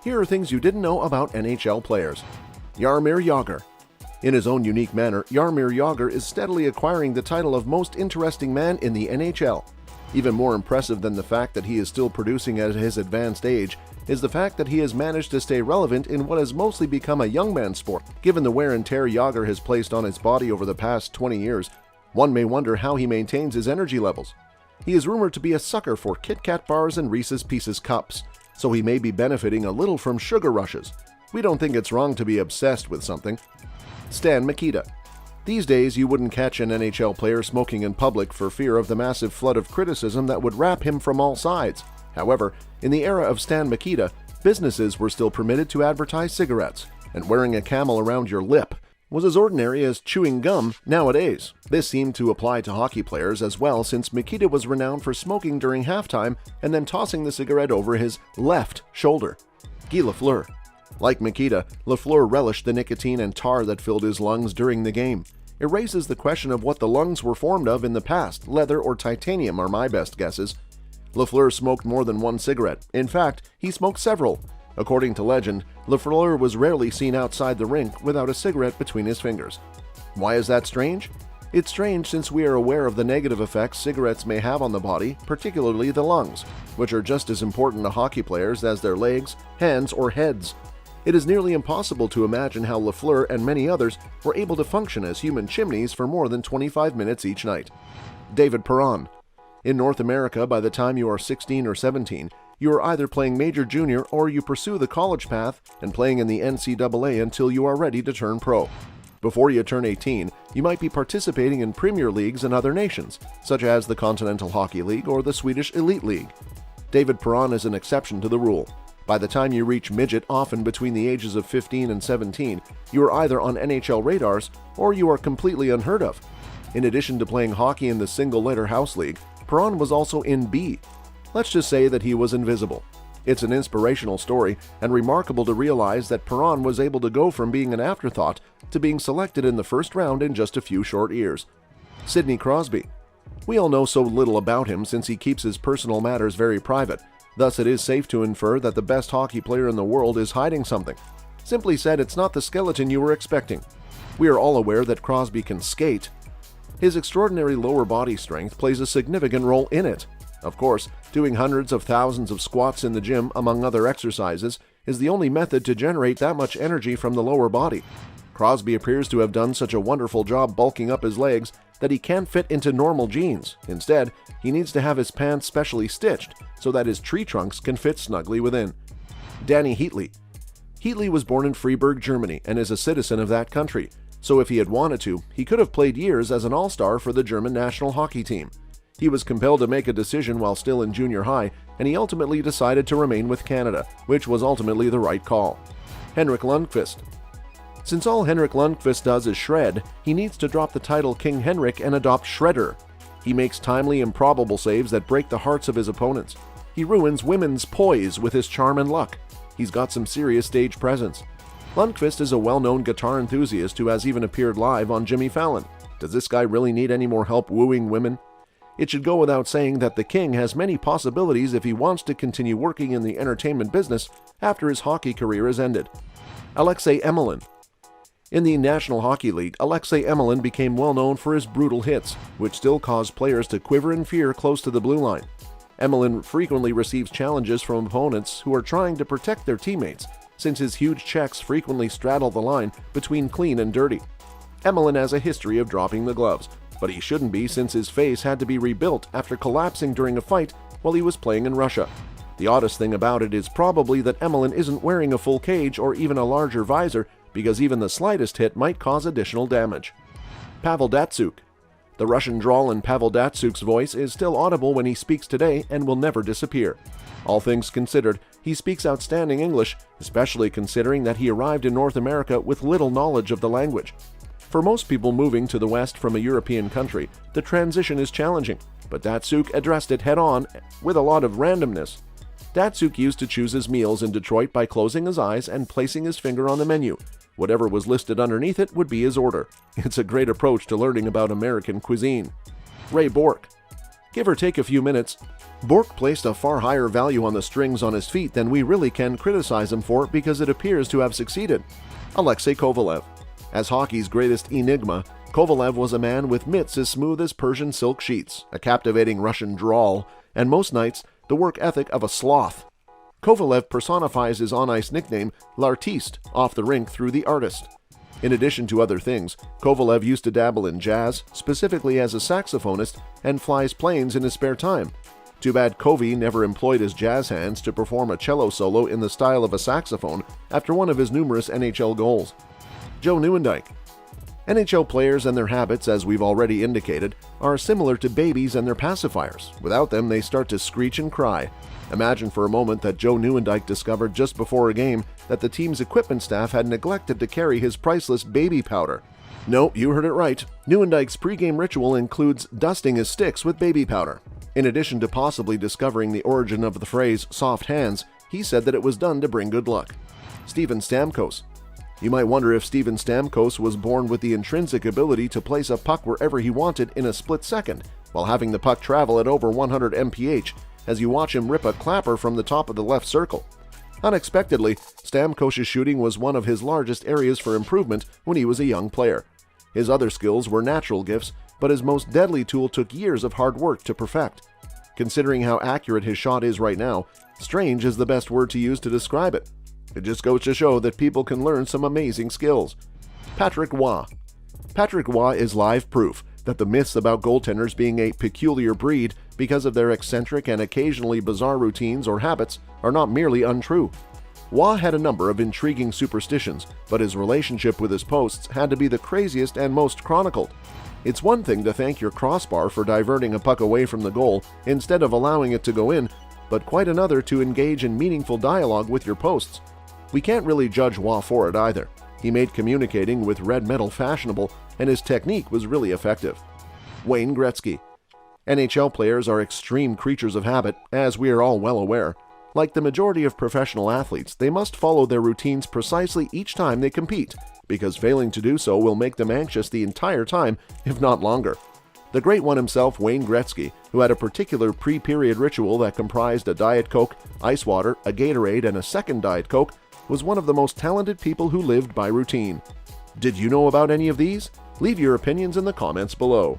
Here are things you didn't know about NHL players. Jaromir Jagr. In his own unique manner, Jaromir Jagr is steadily acquiring the title of most interesting man in the NHL. Even more impressive than the fact that he is still producing at his advanced age is the fact that he has managed to stay relevant in what has mostly become a young man's sport. Given the wear and tear Jagr has placed on his body over the past 20 years, one may wonder how he maintains his energy levels. He is rumored to be a sucker for Kit Kat bars and Reese's Pieces cups, so he may be benefiting a little from sugar rushes. We don't think it's wrong to be obsessed with something. Stan Makita. These days, you wouldn't catch an NHL player smoking in public for fear of the massive flood of criticism that would wrap him from all sides. However, in the era of Stan Makita, businesses were still permitted to advertise cigarettes, and wearing a camel around your lip was as ordinary as chewing gum nowadays. This seemed to apply to hockey players as well, since Makita was renowned for smoking during halftime and then tossing the cigarette over his left shoulder. Guy Lafleur. Like Makita, Lafleur relished the nicotine and tar that filled his lungs during the game. It raises the question of what the lungs were formed of in the past. Leather or titanium are my best guesses. Lafleur smoked more than one cigarette. In fact, he smoked several. According to legend, Lafleur was rarely seen outside the rink without a cigarette between his fingers. Why is that strange? It's strange since we are aware of the negative effects cigarettes may have on the body, particularly the lungs, which are just as important to hockey players as their legs, hands, or heads. It is nearly impossible to imagine how Lafleur and many others were able to function as human chimneys for more than 25 minutes each night. David Perron. In North America, by the time you are 16 or 17, you are either playing Major Junior or you pursue the college path and playing in the NCAA until you are ready to turn pro. Before you turn 18, you might be participating in Premier Leagues in other nations, such as the Continental Hockey League or the Swedish Elite League. David Perron is an exception to the rule. By the time you reach midget, often between the ages of 15 and 17, you are either on NHL radars or you are completely unheard of. In addition to playing hockey in the single-letter house league, Perron was also in B. Let's just say that he was invisible. It's an inspirational story and remarkable to realize that Perron was able to go from being an afterthought to being selected in the first round in just a few short years. Sidney Crosby. We all know so little about him since he keeps his personal matters very private. Thus, it is safe to infer that the best hockey player in the world is hiding something. Simply said, it's not the skeleton you were expecting. We are all aware that Crosby can skate. His extraordinary lower body strength plays a significant role in it. Of course, doing hundreds of thousands of squats in the gym, among other exercises, is the only method to generate that much energy from the lower body. Crosby appears to have done such a wonderful job bulking up his legs that he can't fit into normal jeans. Instead, he needs to have his pants specially stitched so that his tree trunks can fit snugly within. Danny Heatley. Heatley was born in Freiburg, Germany, and is a citizen of that country. So if he had wanted to, he could have played years as an all-star for the German national hockey team. He was compelled to make a decision while still in junior high, and he ultimately decided to remain with Canada, which was ultimately the right call. Henrik Lundqvist. Since all Henrik Lundqvist does is shred, he needs to drop the title King Henrik and adopt Shredder. He makes timely, improbable saves that break the hearts of his opponents. He ruins women's poise with his charm and luck. He's got some serious stage presence. Lundqvist is a well-known guitar enthusiast who has even appeared live on Jimmy Fallon. Does this guy really need any more help wooing women? It should go without saying that the King has many possibilities if he wants to continue working in the entertainment business after his hockey career is ended. Alexei Emelin. In the National Hockey League, Alexei Emelin became well known for his brutal hits, which still cause players to quiver in fear close to the blue line. Emelin frequently receives challenges from opponents who are trying to protect their teammates, since his huge checks frequently straddle the line between clean and dirty. Emelin has a history of dropping the gloves, but he shouldn't be since his face had to be rebuilt after collapsing during a fight while he was playing in Russia. The oddest thing about it is probably that Emelin isn't wearing a full cage or even a larger visor, because even the slightest hit might cause additional damage. Pavel Datsyuk. The Russian drawl in Pavel Datsuk's voice is still audible when he speaks today and will never disappear. All things considered, he speaks outstanding English, especially considering that he arrived in North America with little knowledge of the language. For most people moving to the West from a European country, the transition is challenging, but Datsyuk addressed it head-on with a lot of randomness. Datsyuk used to choose his meals in Detroit by closing his eyes and placing his finger on the menu. Whatever was listed underneath it would be his order. It's a great approach to learning about American cuisine. Ray Bourque. give or take a few minutes. Bork placed a far higher value on the strings on his feet than we really can criticize him for because it appears to have succeeded. Alexei Kovalev. As hockey's greatest enigma, Kovalev was a man with mitts as smooth as Persian silk sheets, a captivating Russian drawl, and most nights, the work ethic of a sloth. Kovalev personifies his on-ice nickname, L'Artiste, off the rink through the artist. In addition to other things, Kovalev used to dabble in jazz, specifically as a saxophonist, and flies planes in his spare time. Too bad Kovy never employed his jazz hands to perform a cello solo in the style of a saxophone after one of his numerous NHL goals. Joe Nieuwendyk. NHL players and their habits, as we've already indicated, are similar to babies and their pacifiers. Without them, they start to screech and cry. Imagine for a moment that Joe Nieuwendyk discovered just before a game that the team's equipment staff had neglected to carry his priceless baby powder. No, you heard it right. Nieuwendyk's pregame ritual includes dusting his sticks with baby powder. In addition to possibly discovering the origin of the phrase soft hands, he said that it was done to bring good luck. Steven Stamkos. You might wonder if Steven Stamkos was born with the intrinsic ability to place a puck wherever he wanted in a split second, while having the puck travel at over 100 mph, as you watch him rip a clapper from the top of the left circle. Unexpectedly, Stamkos' shooting was one of his largest areas for improvement when he was a young player. His other skills were natural gifts, but his most deadly tool took years of hard work to perfect. Considering how accurate his shot is right now, strange is the best word to use to describe it. It just goes to show that people can learn some amazing skills. Patrick Roy. Patrick Roy is live proof that the myths about goaltenders being a peculiar breed because of their eccentric and occasionally bizarre routines or habits are not merely untrue. Roy had a number of intriguing superstitions, but his relationship with his posts had to be the craziest and most chronicled. It's one thing to thank your crossbar for diverting a puck away from the goal instead of allowing it to go in, but quite another to engage in meaningful dialogue with your posts. We can't really judge Roy for it either. He made communicating with red metal fashionable, and his technique was really effective. Wayne Gretzky. NHL players are extreme creatures of habit, as we are all well aware. Like the majority of professional athletes, they must follow their routines precisely each time they compete, because failing to do so will make them anxious the entire time, if not longer. The great one himself, Wayne Gretzky, who had a particular pre-period ritual that comprised a Diet Coke, ice water, a Gatorade, and a second Diet Coke, was one of the most talented people who lived by routine. Did you know about any of these? Leave your opinions in the comments below.